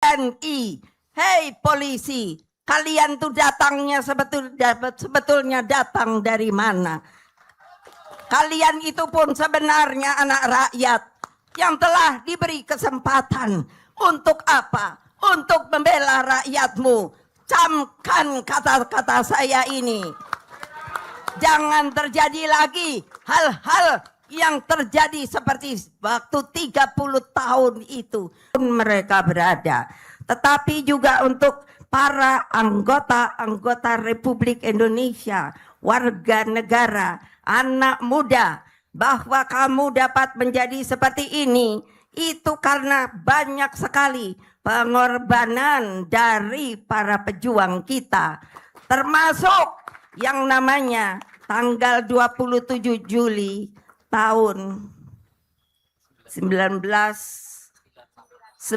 TNI, hei polisi, kalian tuh datangnya sebetulnya datang dari mana? Kalian itu pun sebenarnya anak rakyat yang telah diberi kesempatan untuk apa? Untuk membela rakyatmu. Camkan kata-kata saya ini. Jangan terjadi lagi hal-hal yang terjadi seperti waktu 30 tahun itu mereka berada. Tetapi juga untuk para anggota Republik Indonesia, warga negara, anak muda, bahwa kamu dapat menjadi seperti ini, itu karena banyak sekali pengorbanan dari para pejuang kita, termasuk yang namanya tanggal 27 Juli tahun 1996.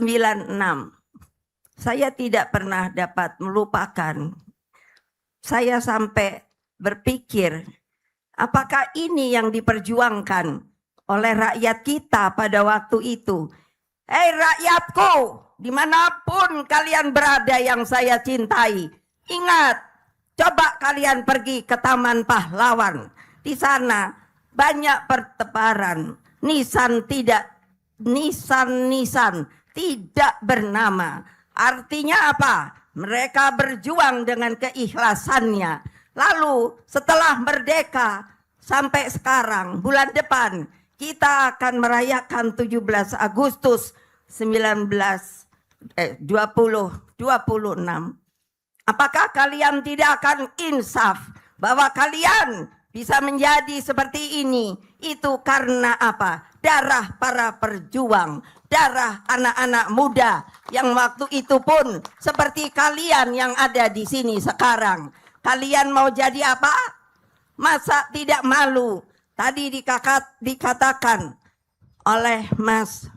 Saya tidak pernah dapat melupakan. Saya sampai berpikir, apakah ini yang diperjuangkan oleh rakyat kita pada waktu itu? Hei rakyatku, dimanapun kalian berada yang saya cintai, ingat, coba kalian pergi ke Taman Pahlawan. Di sana banyak pertebaran nisan tidak bernama. Artinya apa? Mereka berjuang dengan keikhlasannya. Lalu setelah merdeka sampai sekarang, bulan depan kita akan merayakan 17 Agustus 2026. Apakah kalian tidak akan insaf bahwa kalian bisa menjadi seperti ini? Itu karena apa? Darah para perjuang, darah anak-anak muda yang waktu itu pun seperti kalian yang ada di sini sekarang. Kalian mau jadi apa? Masa tidak malu? Tadi dikatakan oleh Mas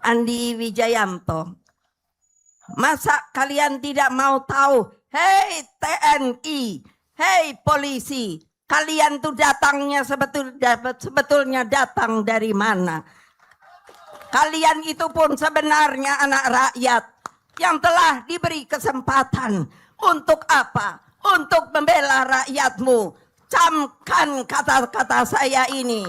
Andi Wijayanto. Masa kalian tidak mau tahu? Hei TNI, hei polisi, kalian tuh datangnya sebetulnya datang dari mana? Kalian itu pun sebenarnya anak rakyat yang telah diberi kesempatan untuk apa? Untuk membela rakyatmu. Camkan kata-kata saya ini.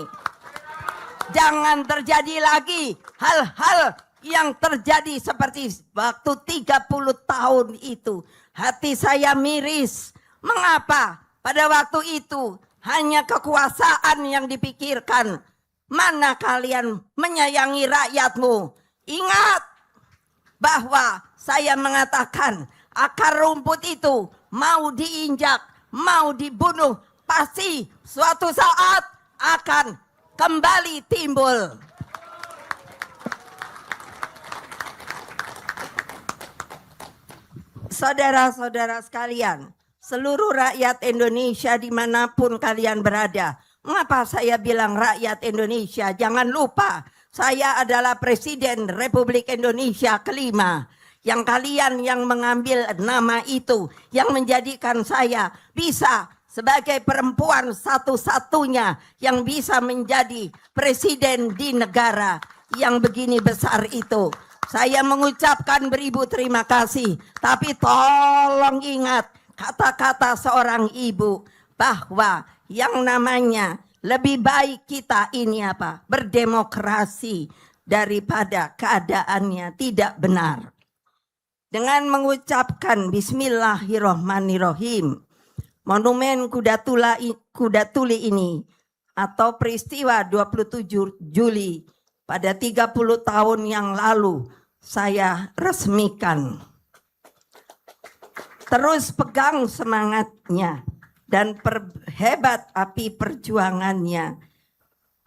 Jangan terjadi lagi hal-hal yang terjadi seperti waktu 30 tahun itu. Hati saya miris. Mengapa? Pada waktu itu hanya kekuasaan yang dipikirkan. Mana kalian menyayangi rakyatmu? Ingat bahwa saya mengatakan akar rumput itu mau diinjak, mau dibunuh, pasti suatu saat akan kembali timbul. Saudara-saudara sekalian, seluruh rakyat Indonesia dimanapun kalian berada. Mengapa saya bilang rakyat Indonesia? Jangan lupa, saya adalah Presiden Republik Indonesia kelima. Yang kalian yang mengambil nama itu, yang menjadikan saya bisa sebagai perempuan satu-satunya yang bisa menjadi presiden di negara yang begini besar itu. Saya mengucapkan beribu terima kasih, tapi tolong ingat kata-kata seorang ibu bahwa yang namanya lebih baik kita ini apa? Berdemokrasi daripada keadaannya tidak benar. Dengan mengucapkan Bismillahirrohmanirrohim, monumen Kuda Tuli ini atau peristiwa 27 Juli pada 30 tahun yang lalu saya resmikan. Terus pegang semangatnya dan perhebat api perjuangannya.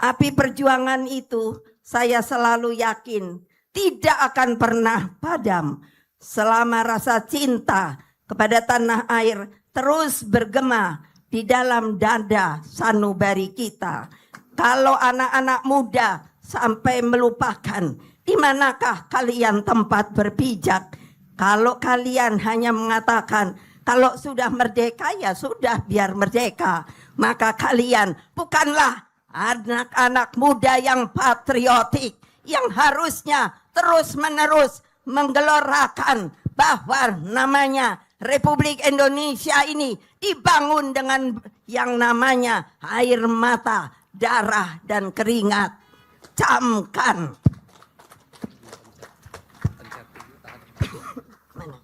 Api perjuangan itu saya selalu yakin tidak akan pernah padam selama rasa cinta kepada tanah air terus bergema di dalam dada sanubari kita. Kalau anak-anak muda sampai melupakan di manakah kalian tempat berpijak. Kalau kalian hanya mengatakan kalau sudah merdeka ya sudah biar merdeka, maka kalian bukanlah anak-anak muda yang patriotik yang harusnya terus-menerus menggelorakan bahwa namanya Republik Indonesia ini dibangun dengan yang namanya air mata, darah, dan keringat. Camkan. Mana?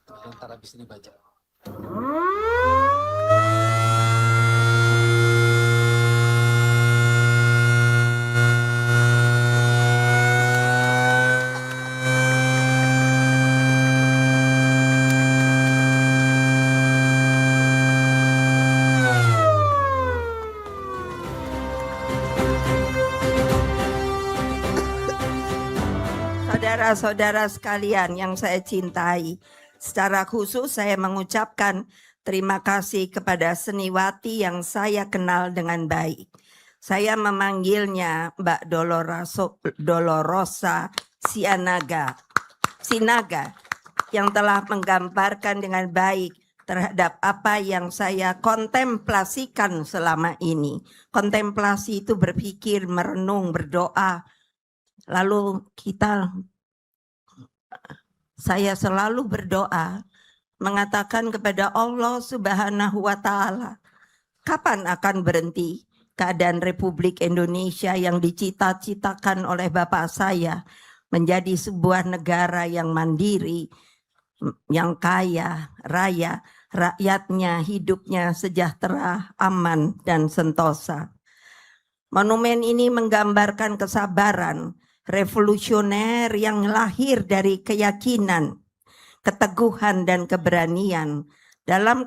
Ntar habis ini baca. Saudara-saudara sekalian yang saya cintai, secara khusus saya mengucapkan terima kasih kepada seniwati yang saya kenal dengan baik. Saya memanggilnya Mbak Dolorosa Sinaga yang telah menggambarkan dengan baik terhadap apa yang saya kontemplasikan selama ini. Kontemplasi itu berpikir, merenung, berdoa. Lalu saya selalu berdoa mengatakan kepada Allah Subhanahu wa Ta'ala, kapan akan berhenti keadaan Republik Indonesia yang dicita-citakan oleh Bapak saya menjadi sebuah negara yang mandiri, yang kaya raya, rakyatnya hidupnya sejahtera, aman, dan sentosa. Monumen ini menggambarkan kesabaran revolusioner yang lahir dari keyakinan, keteguhan, dan keberanian. Dalam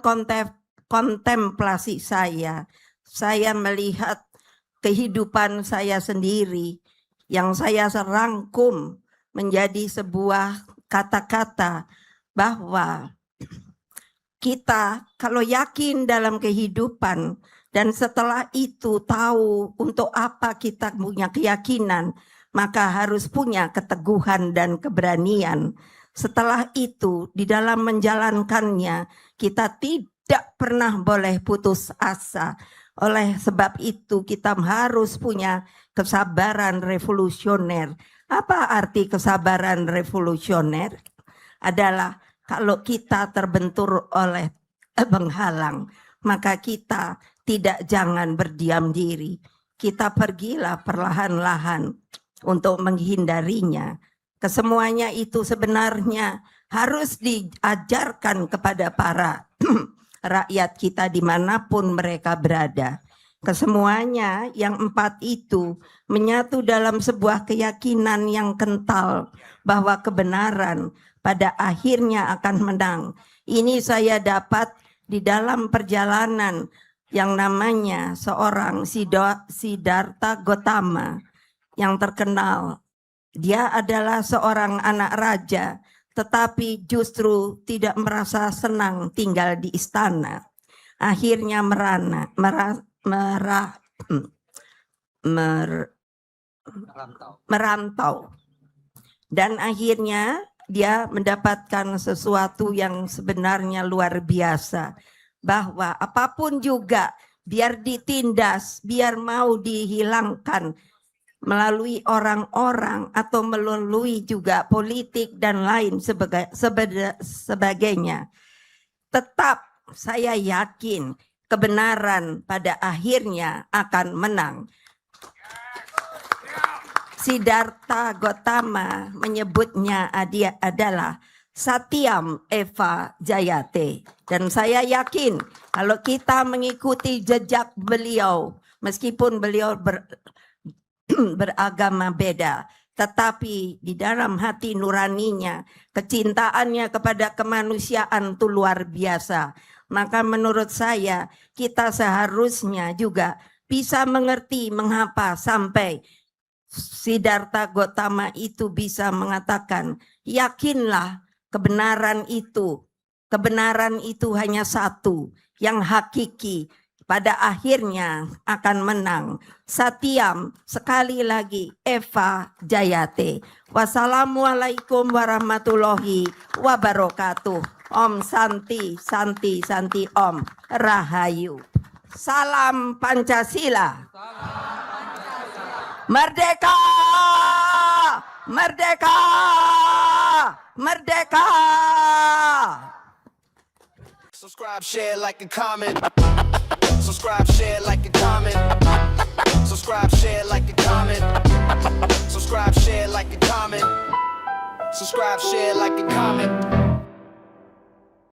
kontemplasi saya melihat kehidupan saya sendiri yang saya serangkum menjadi sebuah kata-kata bahwa kita kalau yakin dalam kehidupan dan setelah itu tahu untuk apa kita punya keyakinan, maka harus punya keteguhan dan keberanian. Setelah itu di dalam menjalankannya kita tidak pernah boleh putus asa. Oleh sebab itu kita harus punya kesabaran revolusioner. Apa arti kesabaran revolusioner? Adalah kalau kita terbentur oleh penghalang, maka kita jangan berdiam diri. Kita pergilah perlahan-lahan untuk menghindarinya. Kesemuanya itu sebenarnya harus diajarkan kepada para rakyat kita dimanapun mereka berada. Kesemuanya yang 4 itu menyatu dalam sebuah keyakinan yang kental bahwa kebenaran pada akhirnya akan menang. Ini saya dapat di dalam perjalanan yang namanya seorang Siddhartha Gautama yang terkenal. Dia adalah seorang anak raja, tetapi justru tidak merasa senang tinggal di istana. Akhirnya merantau. Dan akhirnya dia mendapatkan sesuatu yang sebenarnya luar biasa. Bahwa apapun juga biar ditindas, biar mau dihilangkan melalui orang-orang atau melalui juga politik dan lain sebagainya. Tetap saya yakin kebenaran pada akhirnya akan menang. Siddhartha Gautama menyebutnya dia adalah Satyam Eva Jayate. Dan saya yakin kalau kita mengikuti jejak beliau, meskipun beliau beragama beda, tetapi di dalam hati nuraninya, kecintaannya kepada kemanusiaan itu luar biasa. Maka menurut saya kita seharusnya juga bisa mengerti mengapa sampai Siddhartha Gautama itu bisa mengatakan, yakinlah kebenaran itu hanya satu, yang hakiki pada akhirnya akan menang. Satyam, sekali lagi Eva Jayate. Wassalamualaikum warahmatullahi wabarakatuh. Om Santi, Santi, Santi Om Rahayu. Salam Pancasila. Merdeka! Merdeka! Merdeka! Subscribe, share, like, and comment. Subscribe, share, like, and comment. Subscribe, share, like, and comment. Subscribe, share, like, and comment. Subscribe, share, like, and comment.